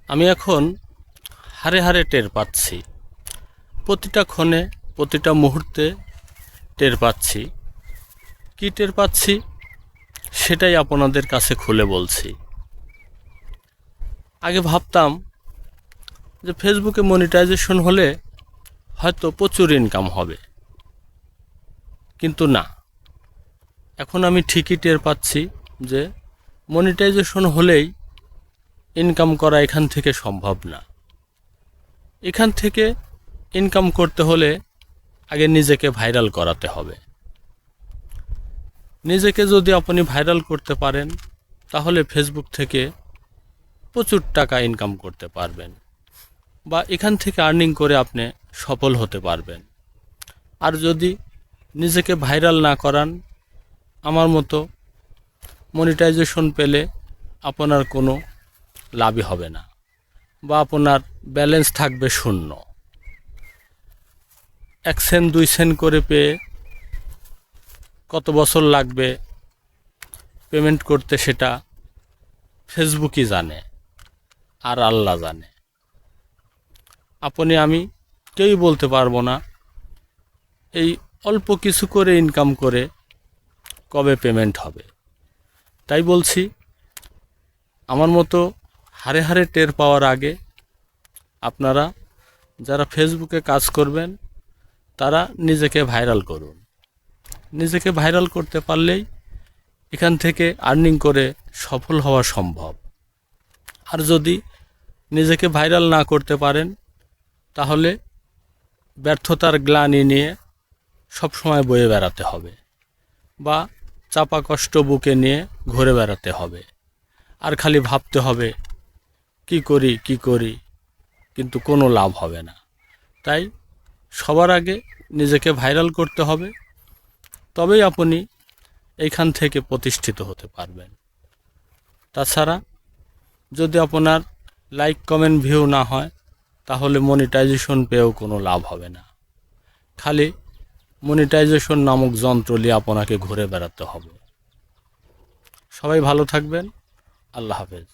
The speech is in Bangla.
আমি এখন হারে হারে টের পাচ্ছি, প্রতিটা ক্ষণে প্রতিটা মুহূর্তে টের পাচ্ছি। কী টের পাচ্ছি সেটাই আপনাদের কাছে খুলে বলছি। আগে ভাবতাম যে ফেসবুকে মনিটাইজেশন হলে হয়তো প্রচুর ইনকাম হবে, কিন্তু না, এখন আমি ঠিকই টের পাচ্ছি যে মনিটাইজেশন হলেই ইনকাম করা এখান থেকে সম্ভব না। এখান থেকে ইনকাম করতে হলে আগে নিজেকে ভাইরাল করাতে হবে। নিজেকে যদি আপনি ভাইরাল করতে পারেন তাহলে ফেসবুক থেকে প্রচুর টাকা ইনকাম করতে পারবেন, বা এখান থেকে আর্নিং করে আপনি সফল হতে পারবেন। আর যদি নিজেকে ভাইরাল না করান, আমার মতো মনিটাইজেশন পেলে আপনার কোনো লাভই হবে না, বা আপনার ব্যালেন্স থাকবে শূন্য। 1 সেন্ট 2 সেন্ট করে পেয়ে কত বছর লাগবে পেমেন্ট করতে সেটা ফেসবুকই জানে, আর আল্লাহ জানে। আপনি আমি কেউই বলতে পারবো না এই অল্প কিছু করে ইনকাম করে কবে পেমেন্ট হবে। তাই বলছি, আমার মতো হারে হারে টের পাওয়ার আগে আপনারা যারা ফেসবুকে কাজ করবেন তারা নিজেকে ভাইরাল করুন। নিজেকে ভাইরাল করতে পারলেই এখান থেকে আর্নিং করে সফল হওয়া সম্ভব। আর যদি নিজেকে ভাইরাল না করতে পারেন তাহলে ব্যর্থতার গ্লানি নিয়ে সবসময় বয়ে বেড়াতে হবে, বা চাপা কষ্ট বুকে নিয়ে ঘুরে বেড়াতে হবে। আর খালি ভাবতে হবে কি করি, কিন্তু কোনো লাভ হবে না। তাই সবার আগে নিজেকে ভাইরাল করতে হবে, তবেই আপনি এইখান থেকে প্রতিষ্ঠিত হতে পারবেন। তাছাড়া যদি আপনার লাইক কমেন্ট ভিউ না হয় তাহলে মনিটাইজেশন পেয়েও কোনো লাভ হবে না। খালি মনিটাইজেশন নামক যন্ত্র নিয়ে আপনাকে ঘুরে বেড়াতে হবে। সবাই ভালো থাকবেন। আল্লাহ হাফেজ।